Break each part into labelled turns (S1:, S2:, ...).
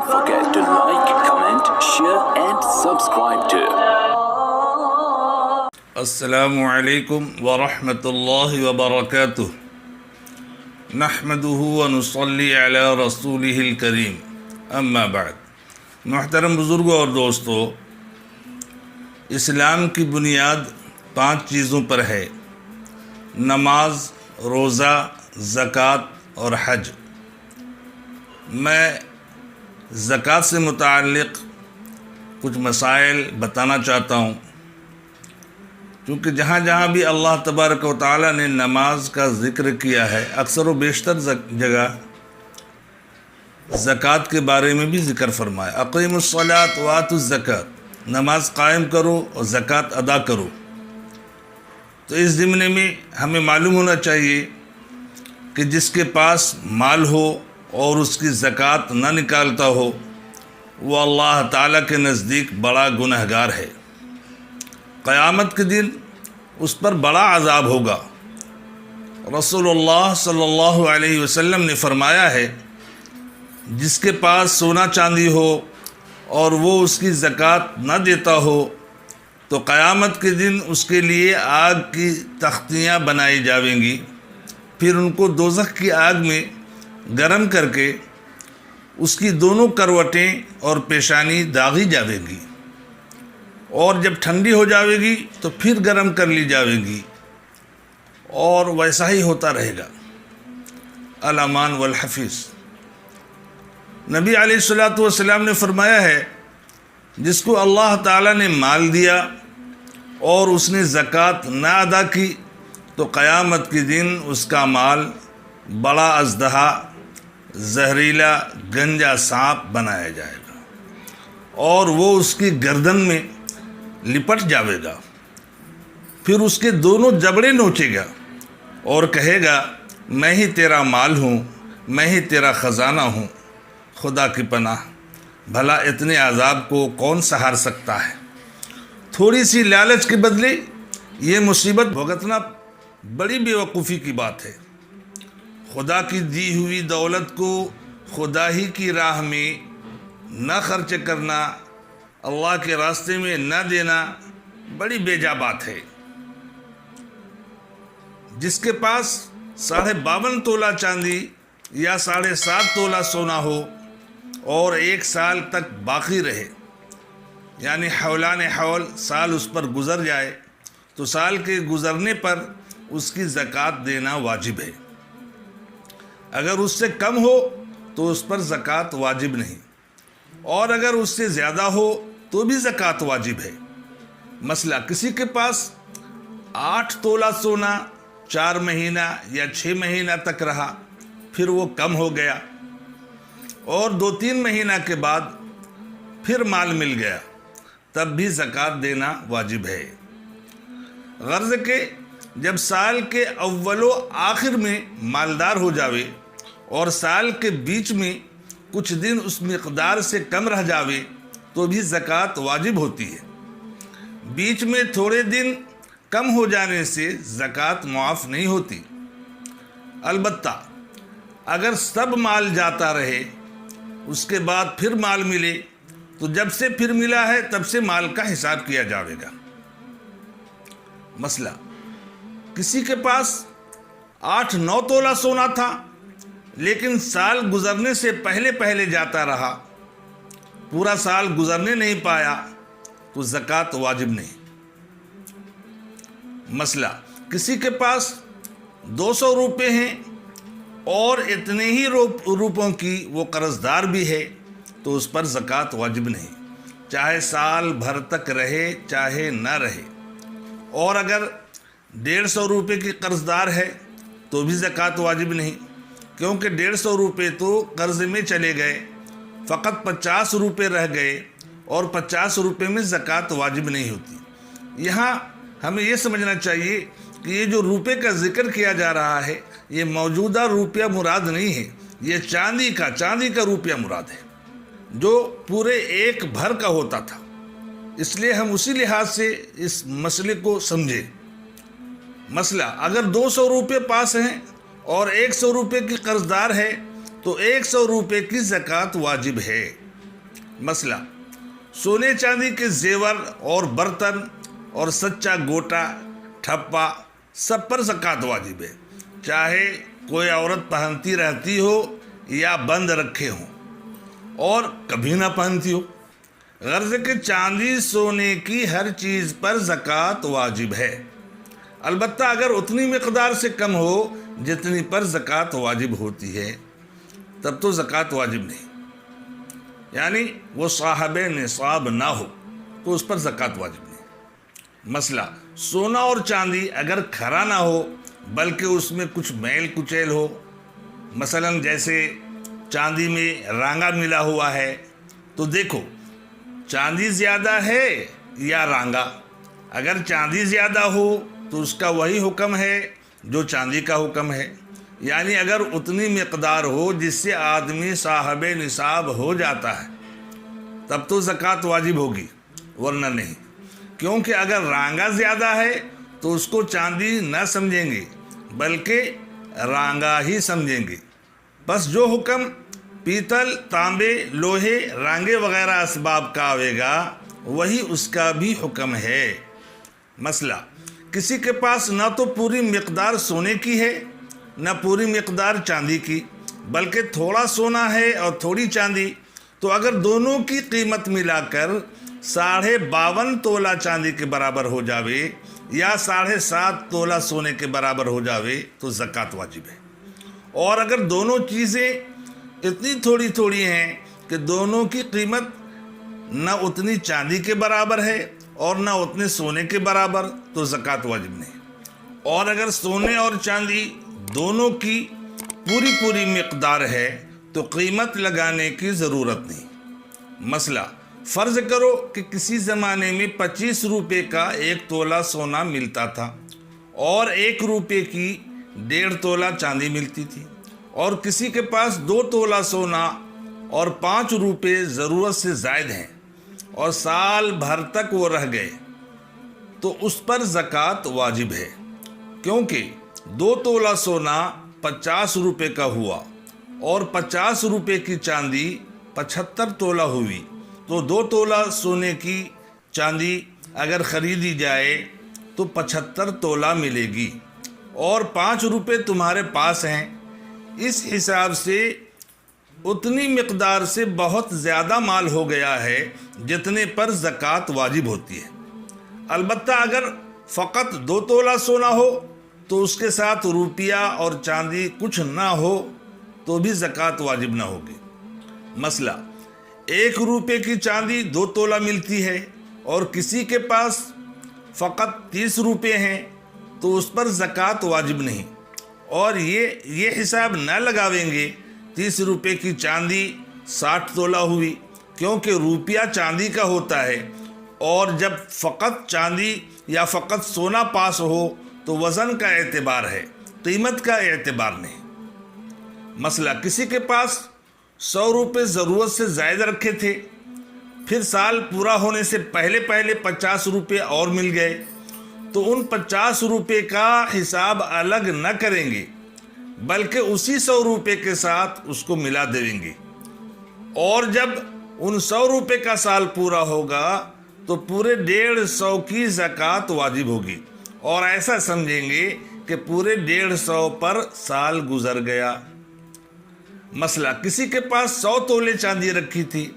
S1: Don't forget to like, comment, share and subscribe to.
S2: السلام علیکم ورحمۃ اللہ وبرکاتہ نحمدہ ونصلی علی رسولہ الکریم اما بعد۔ محترم بزرگوں اور دوستو، اسلام کی بنیاد 5 چیزوں پر ہے: نماز، روزہ، زکوٰۃ اور حج۔ میں زکوٰۃ سے متعلق کچھ مسائل بتانا چاہتا ہوں، کیونکہ جہاں جہاں بھی اللہ تبارک و تعالیٰ نے نماز کا ذکر کیا ہے، اکثر و بیشتر جگہ زکوٰۃ کے بارے میں بھی ذکر فرمایا۔ اقیموا الصلاۃ وآتوا الزکوٰۃ، نماز قائم کرو اور زکوٰۃ ادا کرو۔ تو اس ضمن میں ہمیں معلوم ہونا چاہیے کہ جس کے پاس مال ہو اور اس کی زکوٰۃ نہ نکالتا ہو، وہ اللہ تعالیٰ کے نزدیک بڑا گنہگار ہے۔ قیامت کے دن اس پر بڑا عذاب ہوگا۔ رسول اللہ صلی اللہ علیہ وسلم نے فرمایا ہے، جس کے پاس سونا چاندی ہو اور وہ اس کی زکوٰۃ نہ دیتا ہو تو قیامت کے دن اس کے لیے آگ کی تختیاں بنائی جاویں گی، پھر ان کو دوزخ کی آگ میں گرم کر کے اس کی دونوں کروٹیں اور پیشانی داغی جاوے گی، اور جب ٹھنڈی ہو جاوے گی تو پھر گرم کر لی جاوے گی، اور ویسا ہی ہوتا رہے گا۔ الامان والحفیظ۔ نبی علیہ الصلوۃ والسلام نے فرمایا ہے، جس کو اللہ تعالیٰ نے مال دیا اور اس نے زکوٰۃ نہ ادا کی تو قیامت کے دن اس کا مال بڑا اژدہا، زہریلا گنجا سانپ بنایا جائے گا، اور وہ اس کی گردن میں لپٹ جاوے گا، پھر اس کے دونوں جبڑے نوچے گا اور کہے گا، میں ہی تیرا مال ہوں، میں ہی تیرا خزانہ ہوں۔ خدا کی پناہ، بھلا اتنے عذاب کو کون سہار سکتا ہے؟ تھوڑی سی لالچ کے بدلے یہ مصیبت بھگتنا بڑی بیوقوفی کی بات ہے۔ خدا کی دی ہوئی دولت کو خدا ہی کی راہ میں نہ خرچ کرنا، اللہ کے راستے میں نہ دینا بڑی بیجا بات ہے۔ جس کے پاس 52.5 تولہ چاندی یا 7.5 تولہ سونا ہو اور 1 سال تک باقی رہے، یعنی حولان حول سال اس پر گزر جائے، تو سال کے گزرنے پر اس کی زکوٰۃ دینا واجب ہے۔ اگر اس سے کم ہو تو اس پر زکوٰۃ واجب نہیں، اور اگر اس سے زیادہ ہو تو بھی زکوٰۃ واجب ہے۔ مثلا کسی کے پاس 8 تولہ سونا 4 مہینہ یا 6 مہینہ تک رہا، پھر وہ کم ہو گیا اور 2-3 مہینہ کے بعد پھر مال مل گیا، تب بھی زکوٰۃ دینا واجب ہے۔ غرض کہ جب سال کے اول و آخر میں مالدار ہو جاوے اور سال کے بیچ میں کچھ دن اس مقدار سے کم رہ جاوے تو بھی زکوٰۃ واجب ہوتی ہے۔ بیچ میں تھوڑے دن کم ہو جانے سے زکوٰۃ معاف نہیں ہوتی۔ البتہ اگر سب مال جاتا رہے، اس کے بعد پھر مال ملے، تو جب سے پھر ملا ہے تب سے مال کا حساب کیا جاوے گا۔ مثلا کسی کے پاس 8-9 تولہ سونا تھا، لیکن سال گزرنے سے پہلے جاتا رہا، پورا سال گزرنے نہیں پایا، تو زکوٰۃ واجب نہیں۔ مثلا کسی کے پاس 200 روپے ہیں اور اتنے ہی روپوں کی وہ قرض دار بھی ہے، تو اس پر زکوٰۃ واجب نہیں، چاہے سال بھر تک رہے چاہے نہ رہے۔ اور اگر 150 روپے کی قرض دار ہے تو بھی زکوٰۃ واجب نہیں، کیونکہ 150 روپے تو قرض میں چلے گئے، فقط 50 روپے رہ گئے، اور 50 روپے میں زکوٰۃ واجب نہیں ہوتی۔ یہاں ہمیں یہ سمجھنا چاہیے کہ یہ جو روپے کا ذکر کیا جا رہا ہے، یہ موجودہ روپیہ مراد نہیں ہے، یہ چاندی کا روپیہ مراد ہے، جو پورے 1 بھر کا ہوتا تھا۔ اس لیے ہم اسی لحاظ سے اس مسئلے کو سمجھیں۔ مثلا اگر 200 روپے پاس ہیں اور 100 روپے کی قرض دار ہے تو 100 روپے کی زکوٰۃ واجب ہے، مسئلہ سونے چاندی کے زیور اور برتن اور سچا گوٹا ٹھپا سب پر زکوٰۃ واجب ہے، چاہے کوئی عورت پہنتی رہتی ہو یا بند رکھے ہوں اور کبھی نہ پہنتی ہو۔ غرض ہے کہ چاندی سونے کی ہر چیز پر زکوٰۃ واجب ہے، البتہ اگر اتنی مقدار سے کم ہو جتنی پر زکوٰۃ واجب ہوتی ہے تب تو زکوٰۃ واجب نہیں، یعنی وہ صاحب نصاب نہ ہو تو اس پر زکوٰۃ واجب نہیں۔ مسئلہ سونا اور چاندی اگر کھرا نہ ہو بلکہ اس میں کچھ میل کچیل ہو، مثلا جیسے چاندی میں رانگا ملا ہوا ہے، تو دیکھو چاندی زیادہ ہے یا رانگا۔ اگر چاندی زیادہ ہو تو اس کا وہی حکم ہے جو چاندی کا حکم ہے، یعنی اگر اتنی مقدار ہو جس سے آدمی صاحب نصاب ہو جاتا ہے تب تو زکوٰۃ واجب ہوگی، ورنہ نہیں، کیونکہ اگر رانگا زیادہ ہے تو اس کو چاندی نہ سمجھیں گے بلکہ رانگا ہی سمجھیں گے۔ بس جو حکم پیتل، تانبے، لوہے، رانگے وغیرہ اسباب کا آئے گا وہی اس کا بھی حکم ہے۔ مسئلہ کسی کے پاس نہ تو پوری مقدار سونے کی ہے نہ پوری مقدار چاندی کی، بلکہ تھوڑا سونا ہے اور تھوڑی چاندی، تو اگر دونوں کی قیمت ملا کر 52.5 تولہ چاندی کے برابر ہو جاوے یا 7.5 تولہ سونے کے برابر ہو جاوے تو زکوٰۃ واجب ہے۔ اور اگر دونوں چیزیں اتنی تھوڑی تھوڑی ہیں کہ دونوں کی قیمت نہ اتنی چاندی کے برابر ہے اور نہ اتنے سونے کے برابر تو زکوٰۃ واجب نہیں۔ اور اگر سونے اور چاندی دونوں کی پوری مقدار ہے تو قیمت لگانے کی ضرورت نہیں۔ مسئلہ فرض کرو کہ کسی زمانے میں 25 روپے کا 1 تولہ سونا ملتا تھا اور 1 روپے کی 1.5 تولہ چاندی ملتی تھی، اور کسی کے پاس 2 تولہ سونا اور 5 روپے ضرورت سے زائد ہیں اور سال بھر تک وہ رہ گئے تو اس پر زکوٰۃ واجب ہے، کیونکہ 2 تولہ سونا 50 روپے کا ہوا اور 50 روپے کی چاندی 75 تولہ ہوئی، تو 2 تولہ سونے کی چاندی اگر خریدی جائے تو 75 تولہ ملے گی، اور 5 روپے تمہارے پاس ہیں، اس حساب سے اتنی مقدار سے بہت زیادہ مال ہو گیا ہے جتنے پر زکوٰۃ واجب ہوتی ہے۔ البتہ اگر فقط 2 تولہ سونا ہو تو اس کے ساتھ روپیہ اور چاندی کچھ نہ ہو تو بھی زکوٰۃ واجب نہ ہوگی۔ مسئلہ 1 روپے کی چاندی 2 تولہ ملتی ہے اور کسی کے پاس فقط 30 روپے ہیں تو اس پر زکوٰۃ واجب نہیں، اور یہ حساب نہ لگاویں گے 30 روپے کی چاندی 60 تولہ ہوئی، کیونکہ روپیہ چاندی کا ہوتا ہے، اور جب فقط چاندی یا فقط سونا پاس ہو تو وزن کا اعتبار ہے، قیمت کا اعتبار نہیں۔ مسئلہ کسی کے پاس 100 روپے ضرورت سے زائد رکھے تھے، پھر سال پورا ہونے سے پہلے 50 روپے اور مل گئے، تو ان 50 روپے کا حساب الگ نہ کریں گے بلکہ اسی 100 روپے کے ساتھ اس کو ملا دیں گے، اور جب ان 100 روپے کا سال پورا ہوگا تو پورے 150 کی زکوٰۃ واجب ہوگی، اور ایسا سمجھیں گے کہ پورے 150 پر سال گزر گیا۔ مسئلہ کسی کے پاس 100 تولے چاندی رکھی تھی،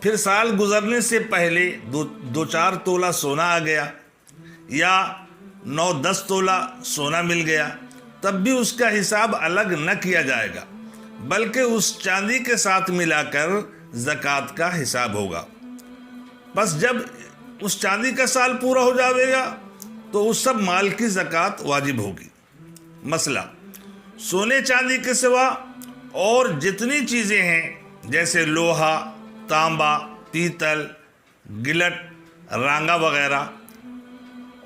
S2: پھر سال گزرنے سے پہلے 2-4 تولہ سونا آ گیا یا 9-10 تولہ سونا مل گیا، تب بھی اس کا حساب الگ نہ کیا جائے گا بلکہ اس چاندی کے ساتھ ملا کر زکوٰۃ کا حساب ہوگا۔ بس جب اس چاندی کا سال پورا ہو جائے گا تو اس سب مال کی زکوٰۃ واجب ہوگی۔ مسئلہ سونے چاندی کے سوا اور جتنی چیزیں ہیں جیسے لوہا، تانبا، پیتل، گلٹ، رانگا وغیرہ،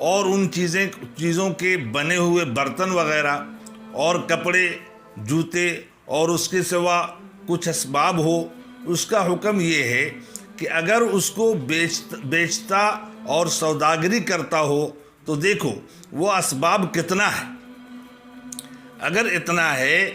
S2: اور ان چیزوں کے بنے ہوئے برتن وغیرہ اور کپڑے، جوتے، اور اس کے سوا کچھ اسباب ہو، اس کا حکم یہ ہے کہ اگر اس کو بیچتا اور سوداگری کرتا ہو تو دیکھو وہ اسباب کتنا ہے۔ اگر اتنا ہے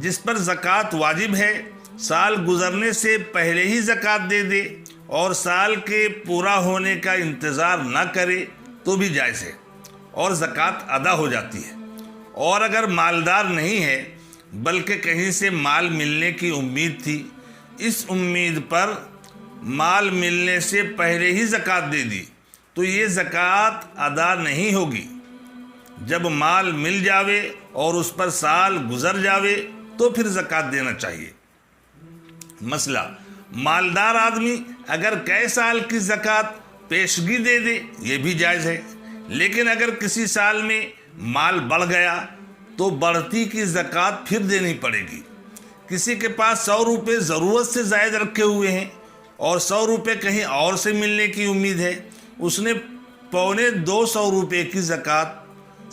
S2: جس پر زکوٰۃ واجب ہے سال گزرنے سے پہلے ہی زکوٰۃ دے دے اور سال کے پورا ہونے کا انتظار نہ کرے تو بھی جائز ہے اور زکوٰۃ ادا ہو جاتی ہے۔ اور اگر مالدار نہیں ہے بلکہ کہیں سے مال ملنے کی امید تھی، اس امید پر مال ملنے سے پہلے ہی زکوٰۃ دے دی تو یہ زکوٰۃ ادا نہیں ہوگی۔ جب مال مل جاوے اور اس پر سال گزر جاوے تو پھر زکوٰۃ دینا چاہیے۔ مسئلہ، مالدار آدمی اگر کئی سال کی زکوٰۃ پیشگی دے دے یہ بھی جائز ہے، لیکن اگر کسی سال میں مال بڑھ گیا تو بڑھتی کی زکوٰۃ پھر دینی پڑے گی۔ کسی کے پاس 100 روپے ضرورت سے زائد رکھے ہوئے ہیں اور 100 روپے کہیں اور سے ملنے کی امید ہے، اس نے 250 روپے کی زکوٰۃ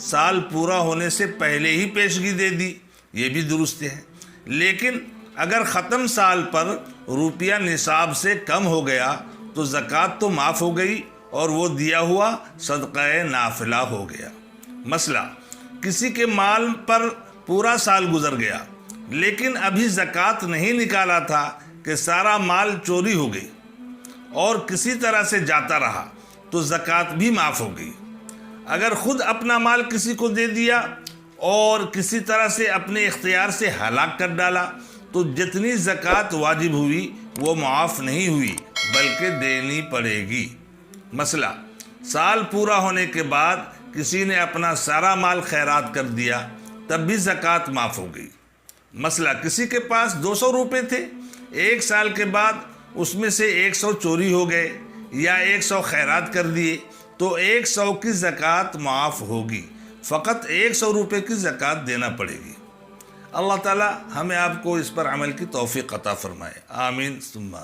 S2: سال پورا ہونے سے پہلے ہی پیشگی دے دی، یہ بھی درست ہے۔ لیکن اگر ختم سال پر روپیہ نصاب سے کم ہو گیا تو زکوٰۃ تو معاف ہو گئی اور وہ دیا ہوا صدقہ نافلہ ہو گیا۔ مسئلہ، کسی کے مال پر پورا سال گزر گیا لیکن ابھی زکوٰۃ نہیں نکالا تھا کہ سارا مال چوری ہو گئی اور کسی طرح سے جاتا رہا تو زکوٰۃ بھی معاف ہو گئی۔ اگر خود اپنا مال کسی کو دے دیا اور کسی طرح سے اپنے اختیار سے ہلاک کر ڈالا تو جتنی زکوٰۃ واجب ہوئی وہ معاف نہیں ہوئی بلکہ دینی پڑے گی۔ مسئلہ، سال پورا ہونے کے بعد کسی نے اپنا سارا مال خیرات کر دیا تب بھی زکوٰۃ معاف ہو گئی۔ مسئلہ، کسی کے پاس 200 روپے تھے، ایک سال کے بعد اس میں سے 100 چوری ہو گئے یا 100 خیرات کر دیے تو 100 کی زکوٰۃ معاف ہوگی، فقط 100 روپے کی زکوٰۃ دینا پڑے گی۔ اللہ تعالی ہمیں آپ کو اس پر عمل کی توفیق عطا فرمائے، آمین ثم